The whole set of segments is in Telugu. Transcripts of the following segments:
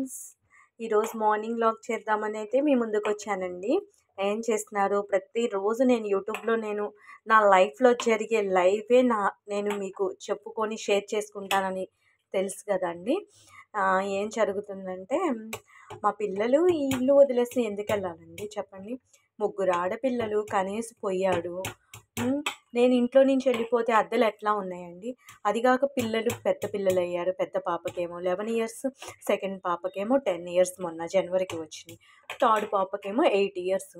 ఫ్రెండ్స్, ఈరోజు మార్నింగ్ వ్లాగ్ చేద్దామని అయితే మీ ముందుకు వచ్చానండి. ఏం చేస్తున్నారు? ప్రతిరోజు నేను యూట్యూబ్లో నా లైఫ్లో జరిగే లైవే నేను మీకు చెప్పుకొని షేర్ చేసుకుంటానని తెలుసు కదండి. ఏం జరుగుతుందంటే, మా పిల్లలు ఈ ఇల్లు వదిలేసి ఎందుకు వెళ్ళాలండి చెప్పండి. ముగ్గురు ఆడపిల్లలు కనేసి పోయాడు. నేను ఇంట్లో నుంచి వెళ్ళిపోతే అద్దెలు ఎట్లా ఉన్నాయండి. అదిగాక పిల్లలు పెద్ద పిల్లలు అయ్యారు. పెద్ద పాపకేమో 11 ఇయర్స్, సెకండ్ పాపకేమో 10 ఇయర్స్, మొన్న జనవరికి వచ్చినాయి. థర్డ్ పాపకేమో 8 ఇయర్స్.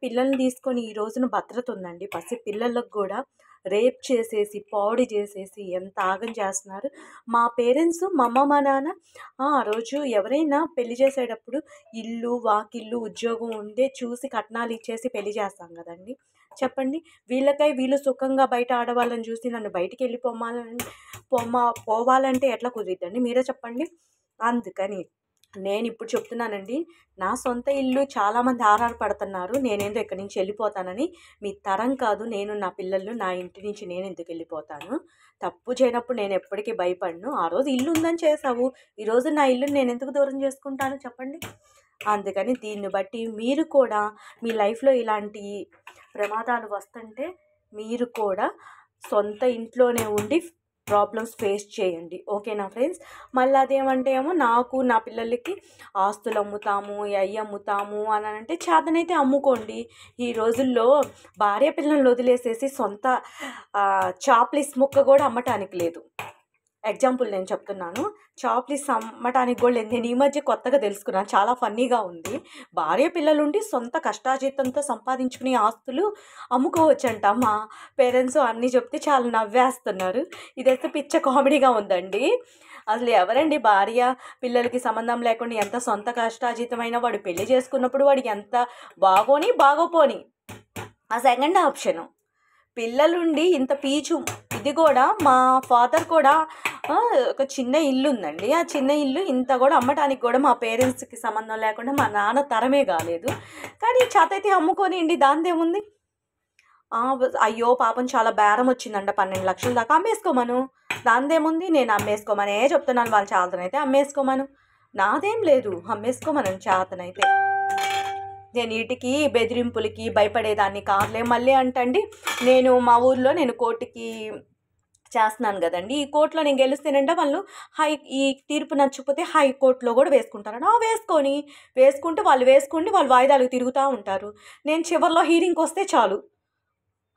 పిల్లల్ని తీసుకొని ఈ రోజున భద్రత ఉందండి. పసి పిల్లలకు కూడా రేప్ చేసేసి పాడు చేసేసి ఎంత ఆగం చేస్తున్నారు. మా పేరెంట్స్, మా అమ్మ మా నాన్న ఆ రోజు ఎవరైనా పెళ్లి చేసేటప్పుడు ఇల్లు వాకిల్లు ఉద్యోగం ఉండే చూసి కట్నాలు ఇచ్చేసి పెళ్లి చేస్తాం కదండి. చెప్పండి, వీళ్ళకై వీళ్ళు సుఖంగా బయట ఆడవాళ్ళని చూసి నన్ను బయటికి పోవాలంటే ఎట్లా కుదిరిద్దండి, మీరే చెప్పండి. అందుకని నేను ఇప్పుడు చెప్తున్నానండి, నా సొంత ఇల్లు చాలామంది ఆరాటపడుతున్నారు నేనేందో ఇక్కడి నుంచి వెళ్ళిపోతానని. మీ తరం కాదు. నేను నా పిల్లలు నా ఇంటి నుంచి నేను ఎందుకు వెళ్ళిపోతాను? తప్పు చేయనప్పుడు నేను ఎప్పటికీ భయపడను. ఆ రోజు ఇల్లు ఉందని చేసావు, ఈరోజు నా ఇల్లుని నేను ఎందుకు దూరం చేసుకుంటాను చెప్పండి. అందుకని దీన్ని బట్టి మీరు కూడా మీ లైఫ్లో ఇలాంటి ప్రమాదాలు వస్తుంటే మీరు కూడా సొంత ఇంట్లోనే ఉండి ప్రాబ్లమ్స్ ఫేస్ చేయండి. ఓకేనా ఫ్రెండ్స్? మళ్ళీ అదేమంటే ఏమో నాకు నా పిల్లలకి ఆస్తులు అమ్ముతాము, అవి అమ్ముతాము అని అంటే చేతనైతే అమ్ముకోండి. ఈ రోజుల్లో భార్య పిల్లల్ని వదిలేసేసి సొంత చాప్లిస్ ముక్క కూడా అమ్మటానికి లేదు. ఎగ్జాంపుల్ నేను చెప్తున్నాను. చాప్లిస్ అమ్మటానికి కూడా లేదు. నేను ఈ మధ్య కొత్తగా తెలుసుకున్నాను, చాలా ఫన్నీగా ఉంది. భార్య పిల్లలుండి సొంత కష్టాజీతంతో సంపాదించుకునే ఆస్తులు అమ్ముకోవచ్చంట. మా పేరెంట్స్ అన్నీ చెప్తే చాలా నవ్వేస్తున్నారు. ఇదైతే పిచ్చ కామెడీగా ఉందండి. అసలు ఎవరండి భార్య పిల్లలకి సంబంధం లేకుండా ఎంత సొంత కష్టాజీతమైన వాడు పెళ్లి చేసుకున్నప్పుడు వాడికి ఎంత బాగోపోని ఆ సెకండ్ ఆప్షను. పిల్లలుండి ఇంత పీచు. ఇది కూడా మా ఫాదర్ కూడా ఒక చిన్న ఇల్లు ఉందండి. ఆ చిన్న ఇల్లు ఇంత కూడా అమ్మటానికి కూడా మా పేరెంట్స్కి సంబంధం లేకుండా మా నాన్న తరమే కాలేదు. కానీ చేతైతే అమ్ముకోనిండి, దాందేముంది. అయ్యో పాపం చాలా బేరం వచ్చిందంట, 12 లక్షల దాకా. అమ్మేసుకోమను, దాందేముంది. నేను అమ్మేసుకోమనే చెప్తున్నాను. వాళ్ళు చేతనైతే అమ్మేసుకోమను, నాదేం లేదు. అమ్మేసుకోమను చేతనైతే. నేను వీటికి బెదిరింపులకి భయపడేదాన్ని కాదులే. మళ్ళీ అంటండి, నేను మా ఊర్లో కోర్టుకి చేస్తున్నాను కదండి. ఈ కోర్టులో నేను గెలుస్తేనంటే వాళ్ళు ఈ తీర్పు నచ్చకపోతే హైకోర్టులో కూడా వేసుకుంటారని. వేసుకుంటే వాళ్ళు వాయిదాలకు తిరుగుతూ ఉంటారు. నేను చివరిలో హీరింగ్కి వస్తే చాలు,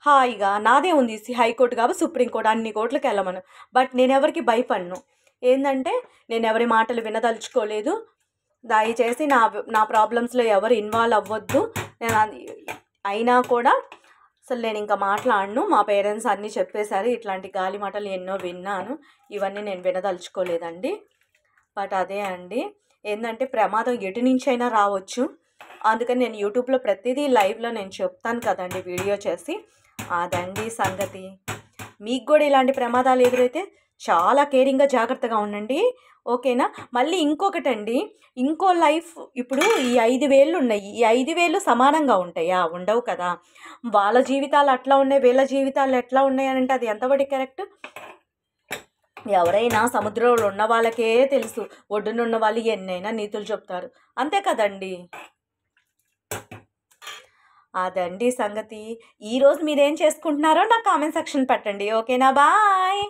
హాయిగా నాదే ఉంది. హైకోర్టు కాబట్టి సుప్రీంకోర్టు అన్ని కోర్టులకు వెళ్ళమను. బట్ నేను ఎవరికి భయపడను. ఏంటంటే నేను ఎవరి మాటలు వినదలుచుకోలేదు. దయచేసి నా ప్రాబ్లమ్స్లో ఎవరు ఇన్వాల్వ్ అవ్వద్దు. నేను అయినా కూడా అసలు నేను ఇంకా మాట్లాడను. మా పేరెంట్స్ అన్నీ చెప్పేశారు. ఇట్లాంటి గాలి మాటలు ఎన్నో విన్నాను, ఇవన్నీ నేను వినదలుచుకోలేదండి. బట్ అదే అండి, ఏంటంటే ప్రమాదం ఎటు నుంచైనా రావచ్చు. అందుకని నేను యూట్యూబ్లో ప్రతిదీ లైవ్లో నేను చెప్తాను కదండి, వీడియో చేసి. అదండి సంగతి. మీకు కూడా ఇలాంటి ప్రమాదాలు ఎదురైతే చాలా కేరింగ్గా జాగ్రత్తగా ఉండండి. ఓకేనా? మళ్ళీ ఇంకొకటండి, ఇంకో లైఫ్. ఇప్పుడు ఈ 5,000 ఉన్నాయి, ఈ 5,000 సమానంగా ఉంటాయా? ఉండవు కదా. వాళ్ళ జీవితాలు అట్లా ఉన్నాయి, వీళ్ళ జీవితాలు ఎట్లా ఉన్నాయి అని అంటే అది ఎంతవరకు కరెక్ట్? ఎవరైనా సముద్రంలో ఉన్న వాళ్ళకే తెలుసు, ఒడ్డునున్న వాళ్ళు ఎన్నైనా నీతులు చెప్తారు, అంతే కదండి. అదండి సంగతి. ఈరోజు మీరేం చేసుకుంటున్నారో నాకు కామెంట్ సెక్షన్ పెట్టండి. ఓకేనా? బాయ్.